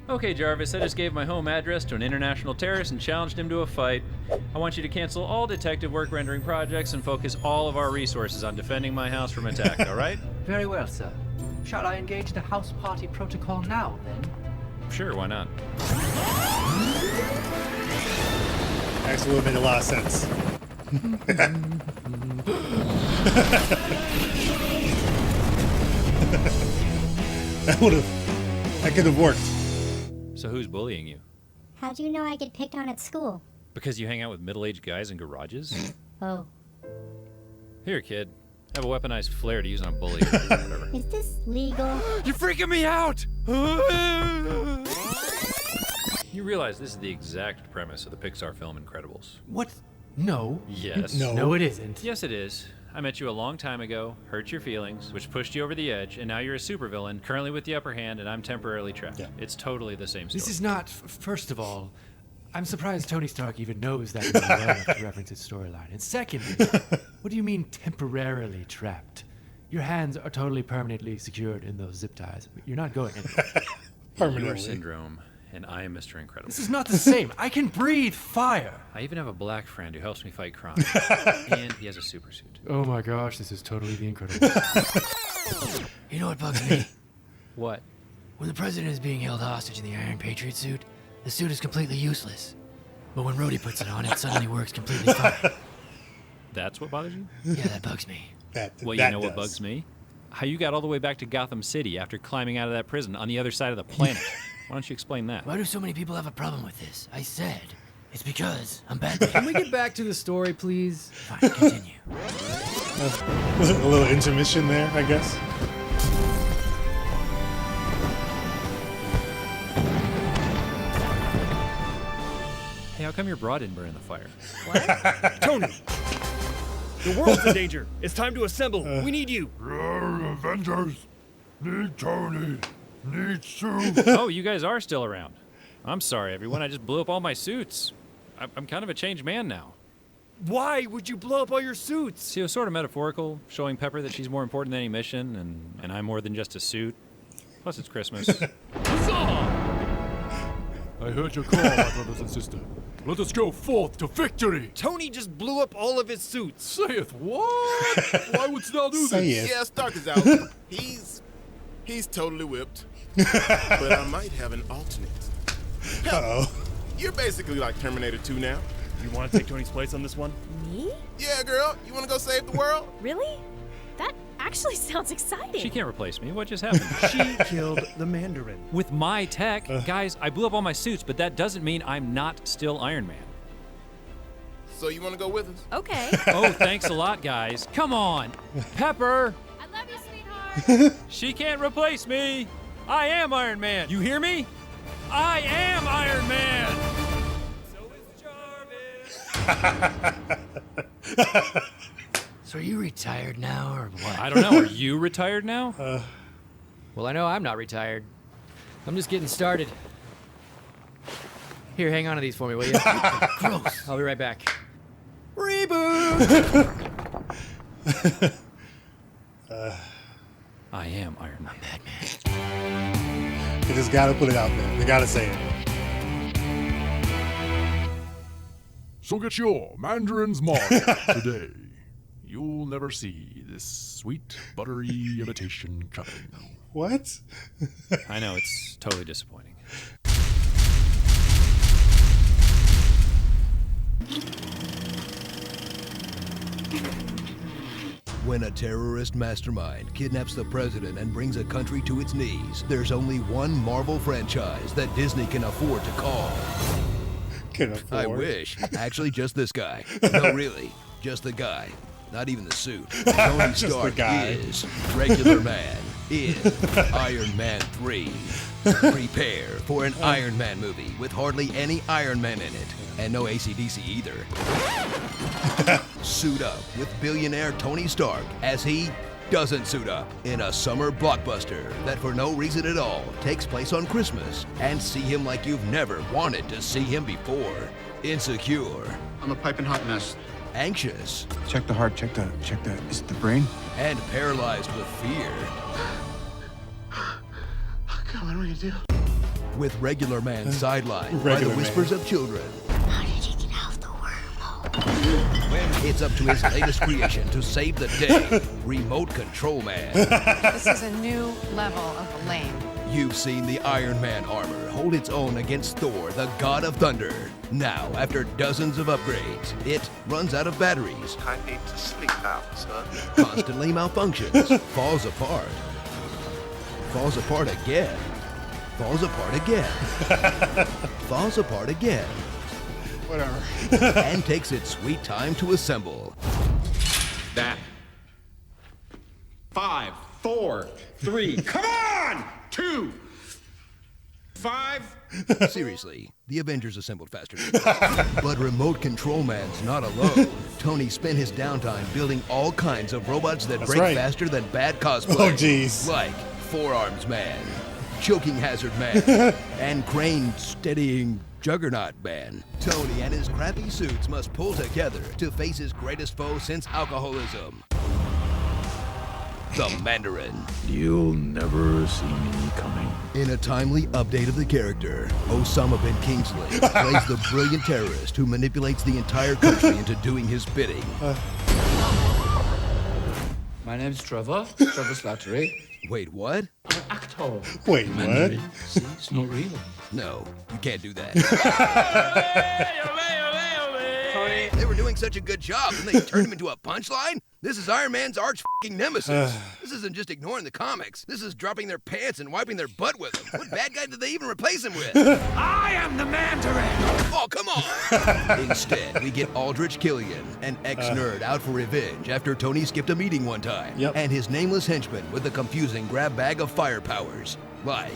Okay, Jarvis, I just gave my home address to an international terrorist and challenged him to a fight. I want you to cancel all detective work rendering projects and focus all of our resources on defending my house from attack, all right? Very well, sir. Shall I engage the house party protocol now, then? Sure, why not? Actually would have made a lot of sense. That could have worked. So who's bullying you? How'd you know I get picked on at school? Because you hang out with middle-aged guys in garages? Oh. Here, kid. Have a weaponized flare to use on a bully or whatever. Is this legal? You're freaking me out! You realize this is the exact premise of the Pixar film Incredibles. What? No. Yes. No, it isn't. Yes, it is. I met you a long time ago, hurt your feelings, which pushed you over the edge, and now you're a supervillain, currently with the upper hand, and I'm temporarily trapped. Yeah. It's totally the same story. This is not, first of all, I'm surprised Tony Stark even knows that movie well enough to reference its storyline. And secondly, what do you mean temporarily trapped? Your hands are totally permanently secured in those zip ties. You're not going anywhere. Permanently. Your syndrome, and I am Mr. Incredible. This is not the same. I can breathe fire. I even have a black friend who helps me fight crime. And he has a super suit. Oh my gosh, this is totally the Incredibles. You know what bugs me? What? When the president is being held hostage in the Iron Patriot suit, the suit is completely useless. But when Rhodey puts it on, it suddenly works completely fine. That's what bothers you? Yeah, that bugs me. Well, you know what bugs me? How you got all the way back to Gotham City after climbing out of that prison on the other side of the planet. Why don't you explain that? Why do so many people have a problem with this? I said, it's because I'm Batman. Can we get back to the story, please? Fine, continue. A little intermission there, I guess. Hey, how come your bra didn't burn in the fire? What? Tony! The world's in danger. It's time to assemble. We need you. Avengers. Need Tony. Need Sue. Oh, you guys are still around. I'm sorry, everyone. I just blew up all my suits. I'm kind of a changed man now. Why would you blow up all your suits? See, it was sort of metaphorical, showing Pepper that she's more important than any mission, and I'm more than just a suit. Plus, it's Christmas. I heard your call, my brothers and sisters. Let us go forth to victory. Tony just blew up all of his suits. Saith what? Why wouldst thou do this? Yeah, Stark is out. He's totally whipped. But I might have an alternate. Uh-oh. You're basically like Terminator 2 now. You want to take Tony's place on this one? Me? Yeah, girl. You want to go save the world? Really? That actually sounds exciting. She can't replace me. What just happened? She killed the Mandarin. With my tech, guys, I blew up all my suits, but that doesn't mean I'm not still Iron Man. So you want to go with us? Okay. Oh, thanks a lot, guys. Come on. Pepper. I love you, sweetheart. She can't replace me. I am Iron Man. You hear me? I am Iron Man. So is Jarvis. So are you retired now, or what? I don't know. Are you retired now? Well, I know I'm not retired. I'm just getting started. Here, hang on to these for me, will you? Gross. I'll be right back. Reboot! I am Iron Man. I'm Batman. They just gotta put it out there. They gotta say it. So get your Mandarin's mark today. You'll never see this sweet, buttery imitation coming. What? I know, it's totally disappointing. When a terrorist mastermind kidnaps the president and brings a country to its knees, there's only one Marvel franchise that Disney can afford to call. Can afford. I wish. Actually, just this guy. No, really. Just the guy. Not even the suit. Tony Stark is regular man in Iron Man 3. Prepare for an Iron Man movie with hardly any Iron Man in it. And no AC/DC either. Suit up with billionaire Tony Stark as he doesn't suit up in a summer blockbuster that for no reason at all takes place on Christmas. And see him like you've never wanted to see him before. Insecure. I'm a piping hot mess. Anxious. Check the heart, check the, is it the brain? And paralyzed with fear. God, what am I gonna do? with regular man sidelined by the Regular whispers man. of children. How did he get out the wormhole? It's up to his latest creation to save the day, Remote Control Man. This is a new level of lame. You've seen the Iron Man armor hold its own against Thor, the God of Thunder. Now, after dozens of upgrades, it runs out of batteries, I need to sleep now, sir. constantly malfunctions, falls apart again, falls apart again, falls apart again, Whatever. and takes its sweet time to assemble. That. 5, 4, 3. Come on! 2, 5. Seriously, the Avengers assembled faster than this. But Remote Control Man's not alone. Tony spent his downtime building all kinds of robots that That's break right. faster than bad cosplay. Oh, jeez. Like Forearms Man, Choking Hazard Man, and Crane Steadying Juggernaut Man. Tony and his crappy suits must pull together to face his greatest foe since alcoholism. The Mandarin. You'll never see me coming. In a timely update of the character, Osama bin Kingsley plays the brilliant terrorist who manipulates the entire country into doing his bidding. My name's Trevor Slattery. Wait, what? I'm an actor. Wait, what? See, it's not real. No, you can't do that. Tony. They were doing such a good job, and they turned him into a punchline? This is Iron Man's arch-nemesis. This isn't just ignoring the comics. This is dropping their pants and wiping their butt with them. What bad guy did they even replace him with? I am the Mandarin! Oh, come on! Instead, we get Aldrich Killian, an ex-nerd out for revenge after Tony skipped a meeting one time, and his nameless henchman with a confusing grab bag of fire powers, like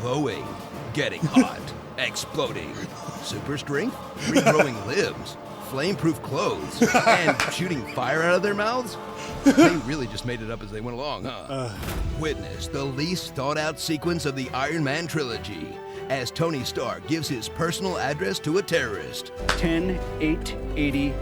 glowing, getting hot, exploding, super strength, regrowing limbs, flame-proof clothes, and shooting fire out of their mouths? They really just made it up as they went along, huh? Witness the least thought-out sequence of the Iron Man trilogy as Tony Stark gives his personal address to a terrorist. 10-880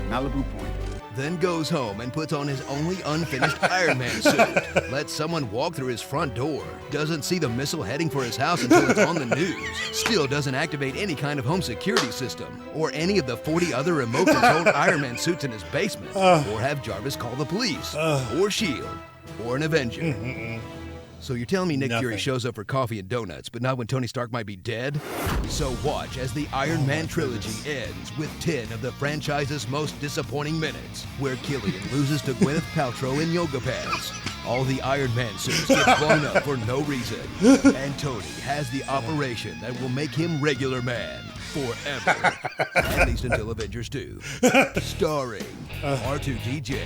Malibu Point. Then goes home and puts on his only unfinished Iron Man suit. Lets someone walk through his front door. Doesn't see the missile heading for his house until it's on the news. Still doesn't activate any kind of home security system. Or any of the 40 other remote-controlled Iron Man suits in his basement. Or have Jarvis call the police. Or S.H.I.E.L.D. Or an Avenger. So you're telling me Nick Fury shows up for coffee and donuts, but not when Tony Stark might be dead? So watch as the Iron Man trilogy ends with 10 of the franchise's most disappointing minutes, where Killian loses to Gwyneth Paltrow in yoga pants. All the Iron Man suits get blown up for no reason, and Tony has the operation that will make him regular man forever, at least until Avengers 2. Starring R2-DJ,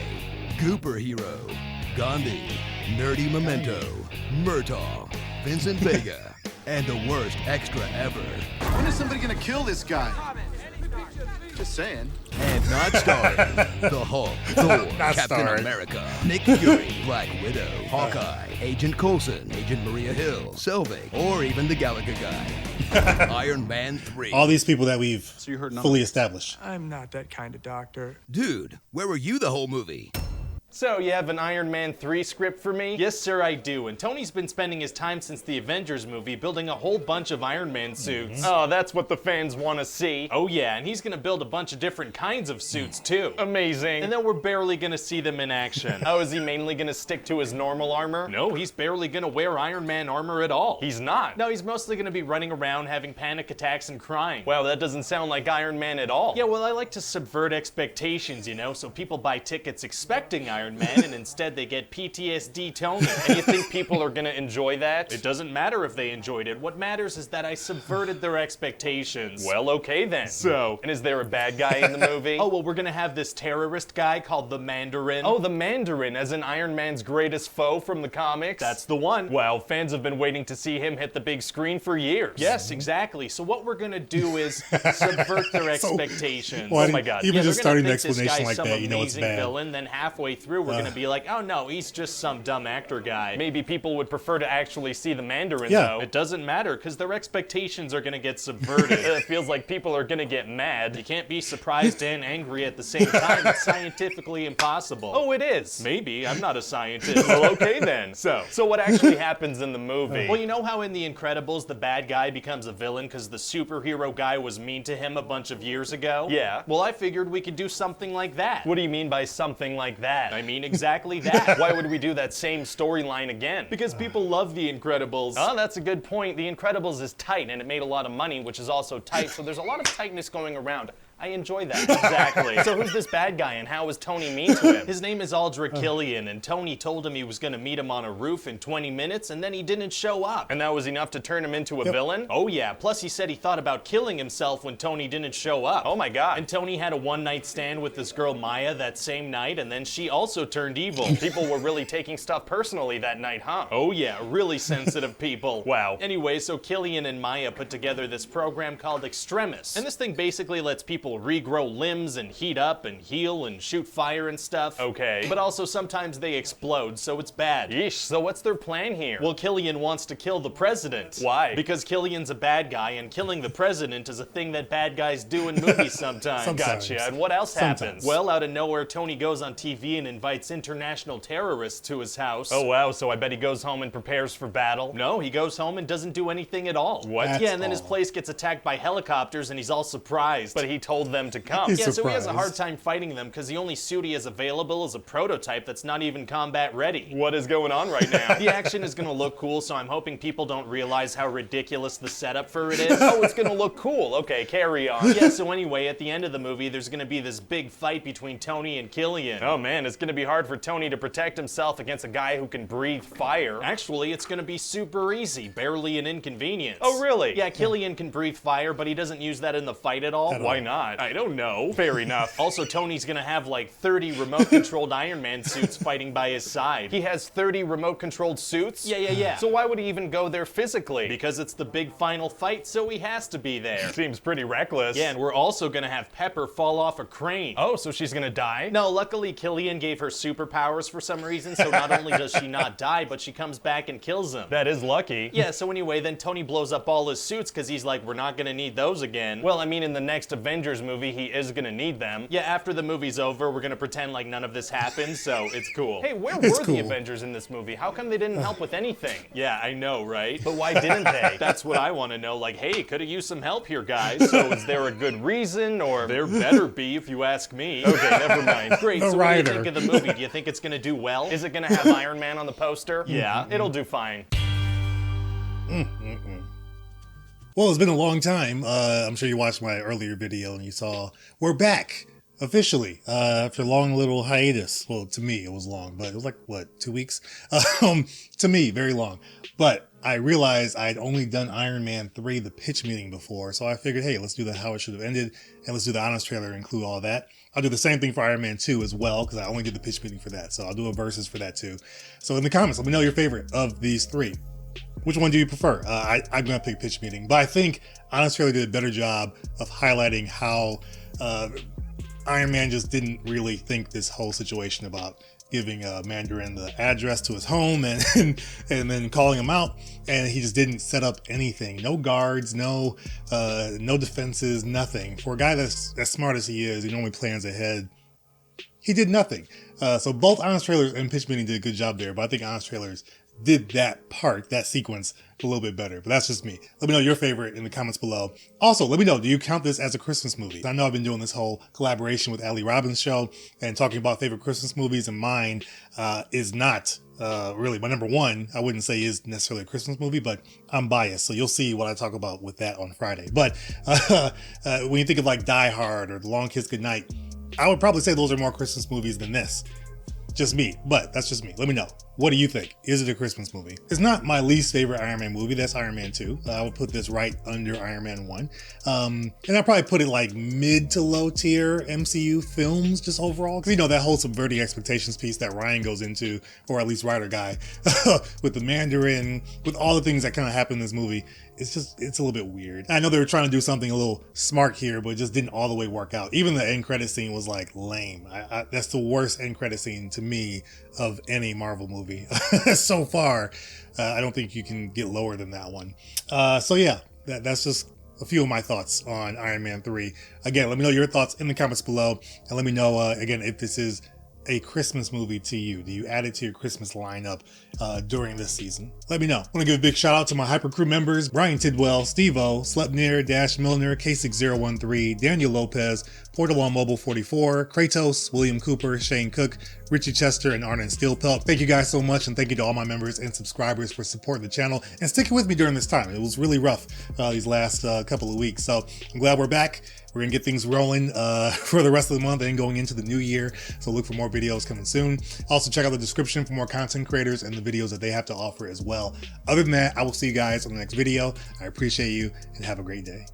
Gooper Hero, Gandhi, Nerdy Memento, Murtaugh, Vincent Vega, and the worst extra ever. When is somebody gonna kill this guy? Just saying. And not starring the Hulk, Thor, Not Captain starring. America, Nick Fury, Black Widow, Hawkeye, Agent Coulson, Agent Maria Hill, Selvig, or even the Gallagher guy. Iron Man 3. All these people that we've you heard none fully of established. I'm not that kind of doctor. Dude, where were you the whole movie? So, you have an Iron Man 3 script for me? Yes, sir, I do. And Tony's been spending his time since the Avengers movie building a whole bunch of Iron Man suits. Oh, that's what the fans want to see. Oh, yeah, and he's gonna build a bunch of different kinds of suits, too. Amazing. And then we're barely gonna see them in action. Oh, is he mainly gonna stick to his normal armor? No, he's barely gonna wear Iron Man armor at all. He's not. No, he's mostly gonna be running around having panic attacks and crying. Wow, that doesn't sound like Iron Man at all. Yeah, well, I like to subvert expectations, you know, so people buy tickets expecting Iron Man, and instead they get PTSD Tony. And you think people are gonna enjoy that? It doesn't matter if they enjoyed it. What matters is that I subverted their expectations. Well, okay then. So, and is there a bad guy in the movie? Oh, well, we're gonna have this terrorist guy called the Mandarin. Oh, the Mandarin, as in Iron Man's greatest foe from the comics? That's the one. Well, fans have been waiting to see him hit the big screen for years. Yes, exactly. So what we're gonna do is subvert their expectations. Why oh my god. even yeah, just they're gonna starting the think this explanation guy's like some that, you know it's amazing bad. villain, then halfway through through, we're gonna be like, oh no, he's just some dumb actor guy. Maybe people would prefer to actually see the Mandarin, though. It doesn't matter, because their expectations are gonna get subverted. It feels like people are gonna get mad. You can't be surprised and angry at the same time. It's scientifically impossible. Oh, it is. Maybe. I'm not a scientist. Well, okay then. So what actually happens in the movie? Well, you know how in The Incredibles, the bad guy becomes a villain because the superhero guy was mean to him a bunch of years ago? Yeah. Well, I figured we could do something like that. What do you mean by something like that? I mean exactly that. Why would we do that same storyline again? Because people love The Incredibles. Oh, that's a good point. The Incredibles is tight, and it made a lot of money, which is also tight, so there's a lot of tightness going around. I enjoy that. Exactly. So who's this bad guy and how was Tony mean to him? His name is Aldrich Killian, and Tony told him he was gonna meet him on a roof in 20 minutes, and then he didn't show up. And that was enough to turn him into a villain? Oh yeah, plus he said he thought about killing himself when Tony didn't show up. Oh my god. And Tony had a one-night stand with this girl Maya that same night, and then she also turned evil. People were really taking stuff personally that night, huh? Oh yeah, really sensitive people. Wow. Anyway, so Killian and Maya put together this program called Extremis, and this thing basically lets people regrow limbs and heat up and heal and shoot fire and stuff. Okay. But also sometimes they explode, so it's bad. Yeesh, so what's their plan here? Well, Killian wants to kill the president. Why? Because Killian's a bad guy, and killing the president is a thing that bad guys do in movies sometimes. Gotcha. And what else happens? Well, out of nowhere, Tony goes on TV and invites international terrorists to his house. Oh wow, so I bet he goes home and prepares for battle. No, he goes home and doesn't do anything at all. What? Yeah, and then his place gets attacked by helicopters and he's all surprised. But he told them to come. He's so he surprised. has a hard time fighting them because the only suit he has available is a prototype that's not even combat ready. What is going on right now? The action is gonna look cool, so I'm hoping people don't realize how ridiculous the setup for it is. Oh, it's gonna look cool. Okay, carry on. Yeah, so anyway, at the end of the movie, there's gonna be this big fight between Tony and Killian. Oh man, it's gonna be hard for Tony to protect himself against a guy who can breathe fire. Actually, it's gonna be super easy, barely an inconvenience. Oh really? Yeah, Killian can breathe fire, but he doesn't use that in the fight at all. Why not? I don't know. Fair enough. Also, Tony's gonna have like 30 remote-controlled Iron Man suits fighting by his side. He has 30 remote-controlled suits? Yeah. So why would he even go there physically? Because it's the big final fight, so he has to be there. Seems pretty reckless. Yeah, and we're also gonna have Pepper fall off a crane. Oh, so she's gonna die? No, luckily Killian gave her superpowers for some reason, so not only does she not die, but she comes back and kills him. That is lucky. Yeah, so anyway, then Tony blows up all his suits because he's like, we're not gonna need those again. Well, I mean, in the next Avengers movie, he is gonna need them. Yeah, after the movie's over, we're gonna pretend like none of this happened, so it's cool. Hey, where were the Avengers in this movie? How come they didn't help with anything? Yeah, I know, right? But why didn't they? That's what I want to know. Like, hey, could have used some help here, guys. So is there a good reason, or there better be if you ask me? Okay, never mind. Great, so what do you think of the movie? Do you think it's gonna do well? Is it gonna have Iron Man on the poster? Yeah, it'll do fine. Well, it's been a long time. I'm sure you watched my earlier video and you saw we're back officially after a long little hiatus. Well, to me it was long, but it was like what, 2 weeks? To me, very long. But I realized I'd only done Iron Man 3, the pitch meeting before, so I figured, hey, let's do the how it should have ended, and let's do the honest trailer and include all that. I'll do the same thing for Iron Man 2 as well, because I only did the pitch meeting for that, so I'll do a versus for that too. So in the comments, let me know your favorite of these three. Which one do you prefer? I'm gonna pick pitch meeting, but I think honest trailer did a better job of highlighting how Iron Man just didn't really think this whole situation about giving Mandarin the address to his home and then calling him out, and he just didn't set up anything. No guards, no defenses, nothing. For a guy that's as smart as he is, he normally plans ahead. He did nothing. So both honest trailers and pitch meeting did a good job there, but I think honest trailers did that part, that sequence, a little bit better. But that's just me. Let me know your favorite in the comments below. Also, let me know, do you count this as a Christmas movie? I know I've been doing this whole collaboration with Ali Robbins' show and talking about favorite Christmas movies, and mine is not really my number one. I wouldn't say is necessarily a Christmas movie, but I'm biased, so you'll see what I talk about with that on Friday. But when you think of like Die Hard or The Long Kiss Goodnight, I would probably say those are more Christmas movies than this. Just me, but that's just me. Let me know. What do you think? Is it a Christmas movie? It's not my least favorite Iron Man movie. That's Iron Man 2. I would put this right under Iron Man 1. And I'd probably put it like mid to low tier MCU films just overall. Because, you know, that whole subverting expectations piece that Ryan goes into, or at least writer guy, with the Mandarin, with all the things that kind of happen in this movie, it's a little bit weird. I know they were trying to do something a little smart here, but it just didn't all the way work out. Even the end credit scene was like lame. That's the worst end credit scene to me of any Marvel movie so far. I don't think you can get lower than that one. So yeah, that's just a few of my thoughts on Iron Man 3. Again, let me know your thoughts in the comments below, and let me know again if this is a Christmas movie to you. Do you add it to your Christmas lineup during this season? Let me know. I want to give a big shout out to my Hyper Crew members: Brian Tidwell, Steve-O, Slepnir, Dash Milner, K6013, Daniel Lopez, Portal on Mobile 44, Kratos, William Cooper, Shane Cook, Richie Chester, and Arnon Steelpelt. Thank you guys so much, and thank you to all my members and subscribers for supporting the channel and sticking with me during this time. It was really rough these last couple of weeks, so I'm glad we're back. We're gonna get things rolling for the rest of the month and going into the new year. So look for more videos coming soon. Also check out the description for more content creators and the videos that they have to offer as well. Other than that, I will see you guys on the next video. I appreciate you and have a great day.